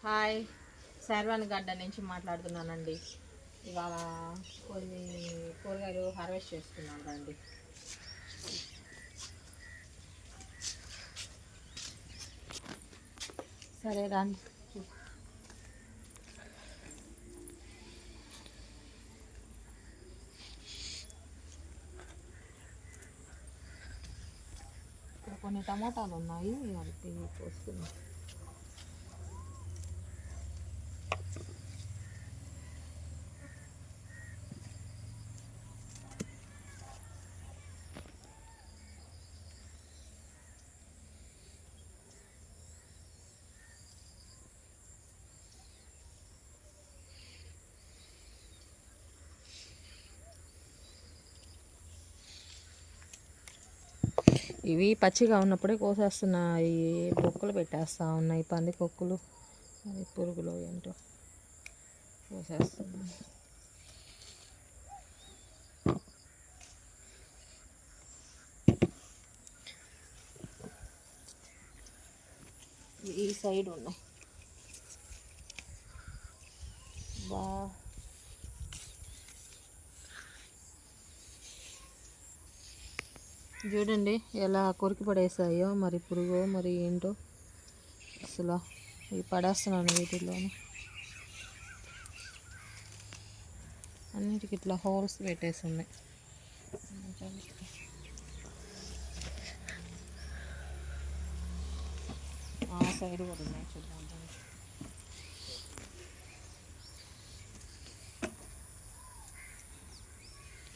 Hi, Sharvani garden నుంచి మాట్లాడుతున్నానండి. ఇవాళ కొన్ని కూరగాయలు హార్వెస్ట్ చేసుకున్నాం రండి. సరే రండి. ఇక్కడ కొన్ని టమాటాలు ఉన్నాయి, అవి పోస్తున్నాం. ఇవి పచ్చిగా ఉన్నప్పుడే కోసేస్తున్నాయి, బొక్కలు పెట్టేస్తూ ఉన్నాయి పందికొక్కులు, అది పురుగులు ఏంటో కోసేస్తున్నాయి. ఈ సైడ్ ఉన్నాయి బా. చూడండి ఎలా కొరికి పడేసాయో, మరి పురుగో మరి ఏంటో అసలు. ఇవి పడేస్తున్నాను వీటిల్లోనే, అన్నిటికి ఇట్లా హోల్స్ పెట్టేసి ఉన్నాయి. ఆ సైడ్ కూడా ఉన్నాయి, చూద్దాం.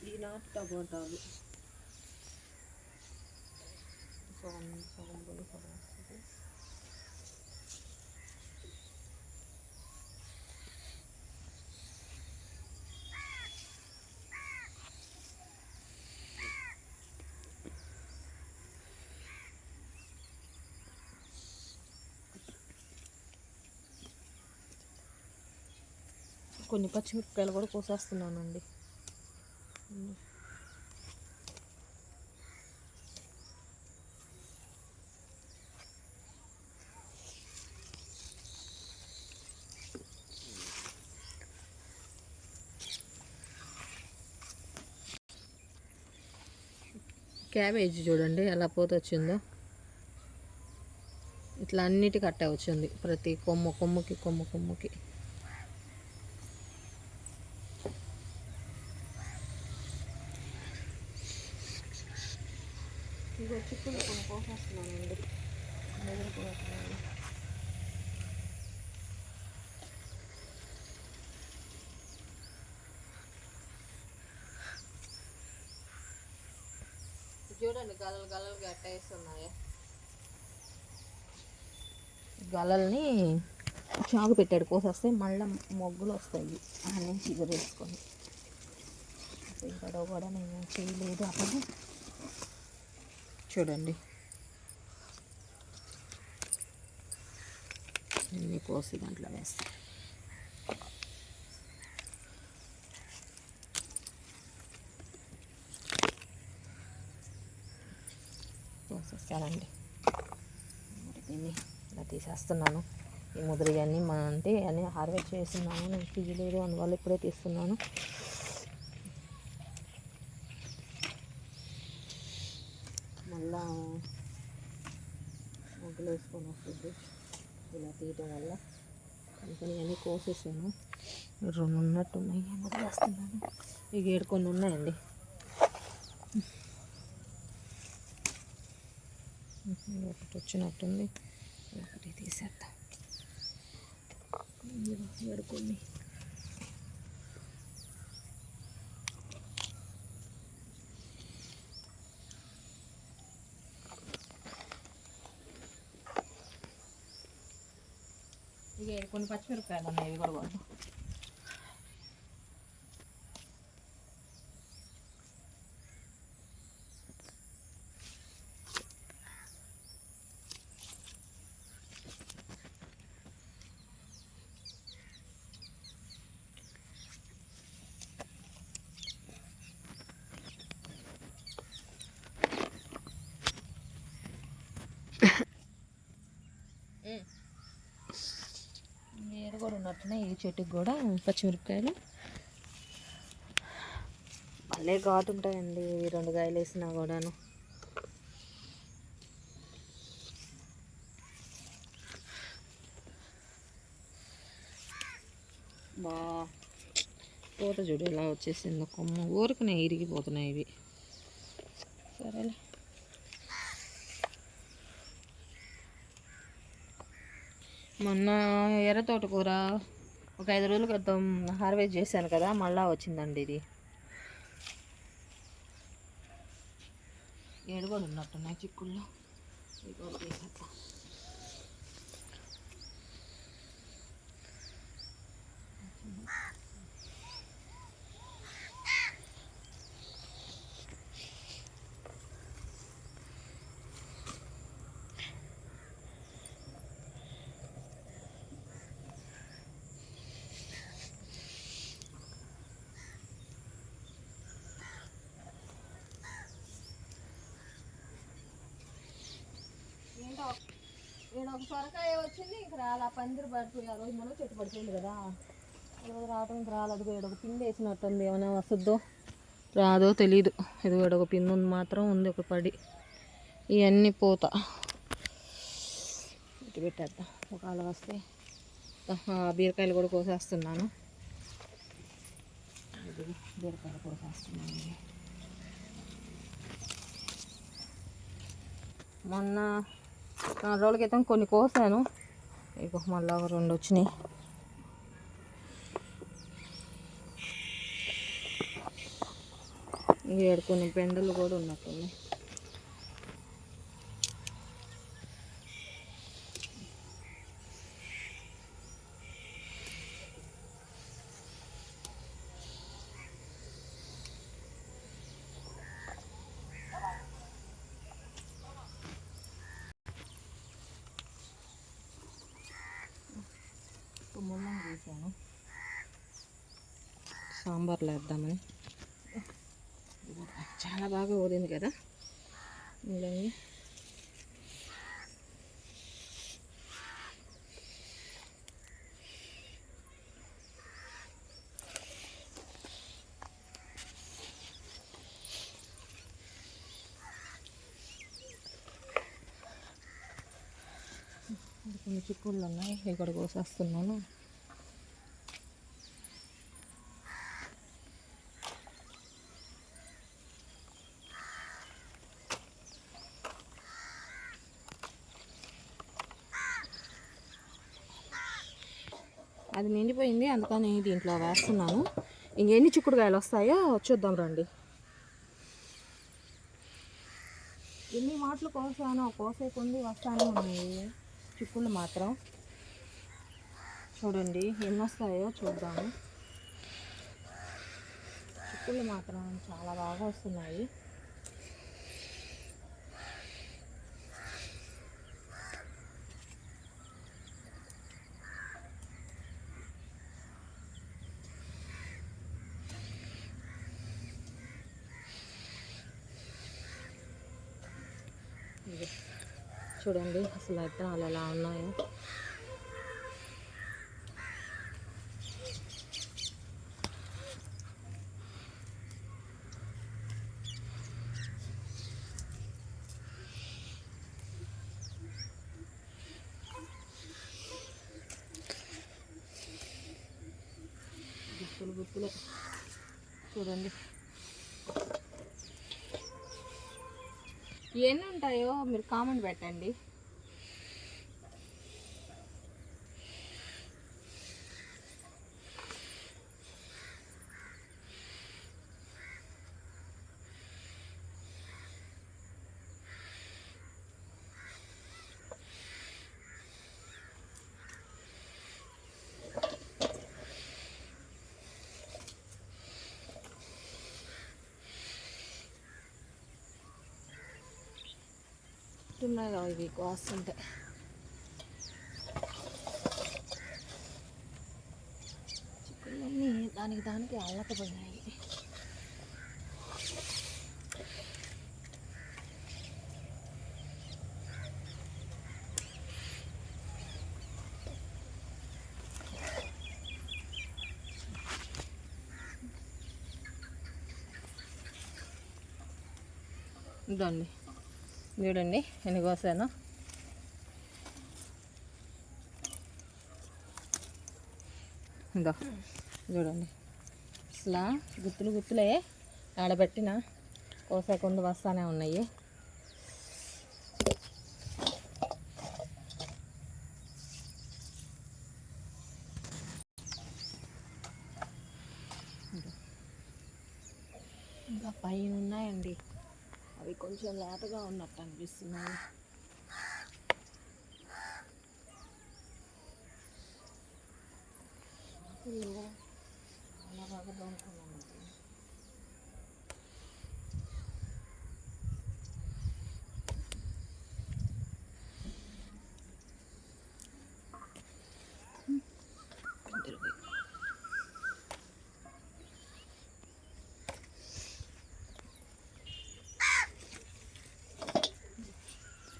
ఈ నాటు టమాటాలు సగం సగం పొడి సగం వస్తుంది. కొన్ని పచ్చిమిరపకాయలు కూడా కోసేస్తున్నానండి. క్యాబేజీ చూడండి ఎలా పోత వచ్చిందో, ఇట్లా అన్నిటికీ అట్టే వచ్చింది, ప్రతి కొమ్ముకి. ఇగో చిక్కులు కొన్ని కోసేస్తున్నానండి. చూడండి గలలు గట్టేస్తున్నాయా. గలల్ని చాకు పెట్టాడు, కోసేస్తే మళ్ళీ మొగ్గులు వస్తాయి అని చిగురేసుకొని. ఇంకా కూడా నేను చేయలేదు అప్పుడు. చూడండి ఇన్ని కోసి దాంట్లో వేస్తాను. కోసేస్తానండి, దీన్ని ఇలా తీసేస్తున్నాను. ఈ ముదిరివన్నీ అంటే అన్నీ హార్వెస్ట్ చేస్తున్నాను, నేను తీయలేదు అందువల్ల ఇప్పుడే తీస్తున్నాను. మళ్ళా ముగ్గులు వేసుకొని వస్తుంది ఇలా తీయటం వల్ల. అందుకని అన్నీ కోసేసాను, రెండు ఉన్నట్టున్నాయి, వదిలేస్తున్నాను. ఇక 7 కొన్ని ఉన్నాయండి. ఒకటి వచ్చినట్టుంది, ఒకటి తీసేద్దాం. 7 కొన్ని. ఇక 7 కొన్ని పచ్చిమిరపకాయలు ఉన్నాయి, ఇవి కూడా కొడదాం. కూడా ఉన్నట్టున్నాయి ఈ చెట్టుకి కూడా పచ్చిమిరపకాయలు. భలే ఘాటు ఉంటాయండి ఈ 2 కాయలు వేసినా కూడాను. బా పూత చూడు ఇలా వచ్చేసింది, కొమ్మ ఊరికనే ఇరిగిపోతున్నాయి ఇవి. సరేలే. మొన్న ఎర్ర తోటకూర ఒక 5 రోజుల క్రితం హార్వెస్ట్ చేశాను కదా, మళ్ళా వచ్చిందండి ఇది. 7 కూడా ఉన్నట్టున్నాయి చిక్కుళ్ళు. ఇది కూడా తీసేద్దాం. నేను ఒక సొరకాయ వచ్చింది, ఇంక రాలా. పందిరి పడిపోయి ఆ రోజు మనం చెట్టు పడిపోయింది కదా, ఈరోజు రావడానికి రాలేదు. ఒక పిండి వేసినట్టుంది, ఏమైనా వస్తుందో రాదో తెలీదు. ఇది ఒక పిండి ఉంది మాత్రం ఉంది, ఒక పడి. ఇవన్నీ పూత ఇటు పెట్టేద్దాం. ఒకవేళ వస్తే బీరకాయలు కూడా కోసేస్తున్నాను. బీరకాయలు కోసేస్తున్నాను. మొన్న 4 రోజుల క్రితం కొన్ని కోసాను, ఇక మళ్ళీ ఒక 2 వచ్చినాయి. ఏడు కొన్ని పెండలు కూడా ఉన్నట్టున్నాయి. ముల్లం వేసాను సాంబార్లో వేద్దామని. చాలా బాగా ఊరింది కదా ముల్లంగి. కొన్ని చిక్కుళ్ళు ఉన్నాయి, ఇక్కడ కోసేస్తున్నాను. అది నిండిపోయింది, అందుకని దీంట్లో వేస్తున్నాను. ఇంకెన్ని చిక్కుడుకాయలు వస్తాయో చూద్దాం రండి. ఎన్ని మాటలు కోసానో, కోసే కొన్ని వస్తానే ఉన్నాయి చిక్కుళ్ళు మాత్రం. చూడండి ఎన్ని వస్తాయో చూద్దాము. చిక్కుళ్ళు మాత్రం చాలా బాగా వస్తున్నాయి. చూడండి అసలు విత్తనాలు ఎలా ఉన్నాయో. గుత్తులు గుత్తులే చూడండి. ఎన్ని ఉంటాయో మీరు కామెంట్ పెట్టండి. ఉన్నాయి ఇవి కోస్తుంటే. చిక్కులన్నీ దానికి అల్లకపోయినాయి. ఇదండి చూడండి ఎన్ని కోసాను. ఇదో చూడండి అసలు గుత్తులు గుత్తులే ఆడబెట్టిన కోసాకుండా వస్తానే ఉన్నాయి. ఇంకా పైన ఉన్నాయండి, అవి కొంచెం లేతగా ఉన్నట్టు అనిపిస్తున్నాయి.